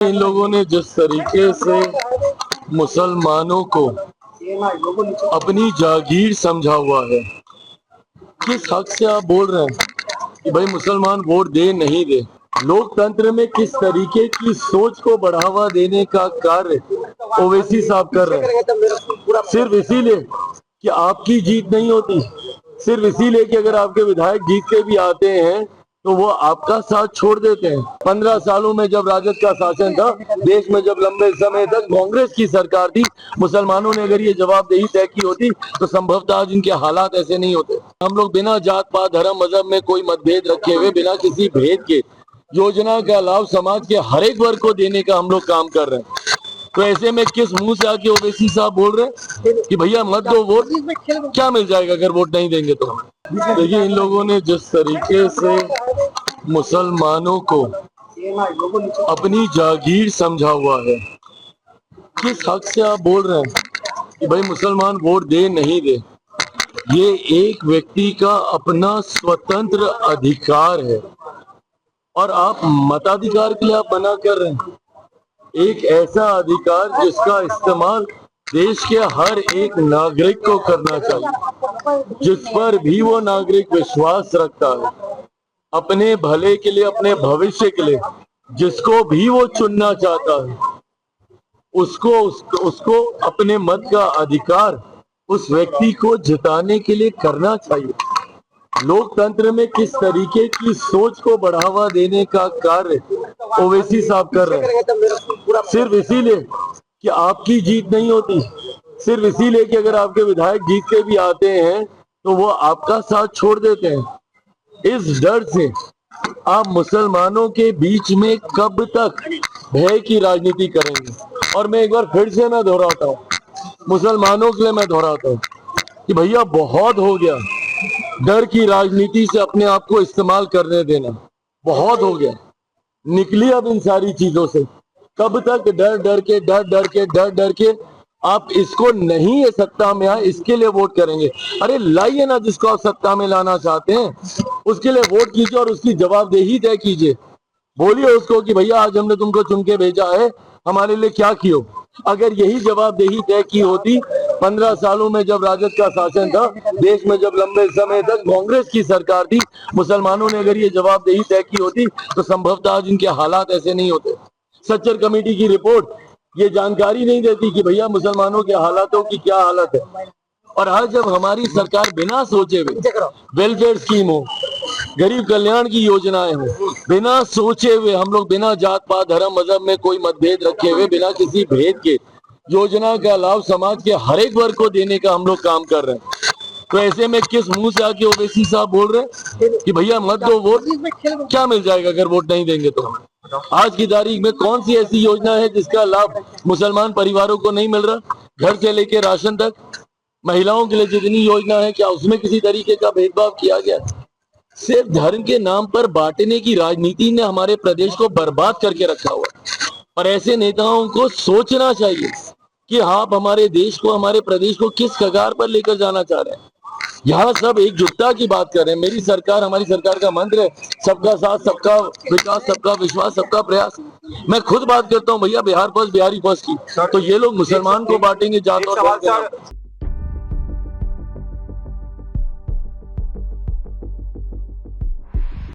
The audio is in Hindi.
इन लोगों ने जिस तरीके से मुसलमानों को अपनी जागीर समझा हुआ है, किस हक से आप बोल रहे हैं कि भाई मुसलमान वोट दे नहीं दे। लोकतंत्र में किस तरीके की सोच को बढ़ावा देने का कार्य ओवैसी साहब कर रहे हैं, सिर्फ इसीलिए कि आपकी जीत नहीं होती, सिर्फ इसीलिए कि अगर आपके विधायक जीत के भी आते हैं तो वो आपका साथ छोड़ देते हैं। 15 सालों में जब राजद का शासन था, देश में जब लंबे समय तक कांग्रेस की सरकार थी, मुसलमानों ने अगर ये जवाबदेही तय की होती तो संभवतः आज इनके हालात ऐसे नहीं होते। हम लोग बिना जात पात धर्म मजहब में कोई मतभेद रखे हुए, बिना किसी भेद के योजना का लाभ समाज के हर एक वर्ग को देने का हम लोग काम कर रहे हैं। तो ऐसे में किस मुंह से आके ओवैसी साहब बोल रहे हैं कि भैया मत दो वोट, क्या मिल जाएगा अगर वोट नहीं देंगे तो। देखिए, इन लोगों ने जिस तरीके से मुसलमानों को अपनी जागीर समझा हुआ है, किस हक से आप बोल रहे हैं कि भाई मुसलमान वोट दे नहीं दे। ये एक व्यक्ति का अपना स्वतंत्र अधिकार है और आप मताधिकार के लिए आप मना कर रहे हैं। एक ऐसा अधिकार जिसका इस्तेमाल देश के हर एक नागरिक को करना चाहिए, जिस पर भी वो नागरिक विश्वास रखता है, अपने भले के लिए, अपने भविष्य के लिए, जिसको भी वो चुनना चाहता है, उसको अपने मत का अधिकार उस व्यक्ति को जिताने के लिए करना चाहिए। लोकतंत्र में किस तरीके की सोच को बढ़ावा देने का कार्य ओवैसी साहब कर रहे हैं, सिर्फ इसीलिए कि आपकी जीत नहीं होती, सिर्फ इसीलिए कि अगर आपके विधायक जीत के भी आते हैं तो वो आपका साथ छोड़ देते हैं। इस डर से आप मुसलमानों के बीच में कब तक भय की राजनीति करेंगे। और मैं एक बार फिर से मैं दोहराता हूँ, मुसलमानों के लिए मैं दोहराता हूँ कि भैया बहुत हो गया डर की राजनीति से अपने आप को इस्तेमाल करने देना, बहुत हो गया। निकली अब इन सारी चीजों से। कब तक डर डर के आप इसको नहीं ये सत्ता में आए इसके लिए वोट करेंगे। अरे लाइए ना, जिसको आप सत्ता में लाना चाहते हैं उसके लिए वोट कीजिए और उसकी जवाबदेही तय कीजिए। बोलिए उसको कि भैया आज हमने तुमको चुन के भेजा है, हमारे लिए क्या कियो। अगर यही जवाबदेही तय की होती 15 सालों में जब राजद का शासन था, देश में जब लंबे समय तक कांग्रेस की सरकार थी, मुसलमानों ने अगर ये जवाबदेही तय की होती तो संभवतः आज इनके हालात ऐसे नहीं होते। सच्चर कमेटी की रिपोर्ट ये जानकारी नहीं देती कि भैया मुसलमानों के हालातों की क्या हालत है। और आज जब हमारी सरकार बिना सोचे हुए वेलफेयर स्कीम हो, गरीब कल्याण की योजनाएं हो, बिना सोचे हुए हम लोग बिना जात पात धर्म मजहब में कोई मतभेद रखे हुए, बिना किसी भेद के योजना का लाभ समाज के हर एक वर्ग को देने का हम लोग काम कर रहे हैं। तो ऐसे में किस मुंह से आके ओवैसी साहब बोल रहे हैं कि भैया मत दो वोट, क्या मिल जाएगा अगर वोट नहीं देंगे तो। आज की तारीख में कौन सी ऐसी योजना है जिसका लाभ मुसलमान परिवारों को नहीं मिल रहा? घर से लेके राशन तक, महिलाओं के लिए जितनी योजना है, क्या उसमें किसी तरीके का भेदभाव किया गया? सिर्फ धर्म के नाम पर बांटने की राजनीति ने हमारे प्रदेश को बर्बाद करके रखा हुआ। और ऐसे नेताओं को सोचना चाहिए कि आप हमारे देश को, हमारे प्रदेश को किस कगार पर लेकर जाना चाह रहे हैं। यहाँ सब एकजुटता की बात कर रहे हैं। मेरी सरकार, हमारी सरकार का मंत्र है सबका साथ, सबका विकास, सबका विश्वास, सबका प्रयास। मैं खुद बात करता हूँ भैया बिहार फर्स्ट, बिहारी फर्स्ट की, तो ये लोग मुसलमान को बांटेंगे जात और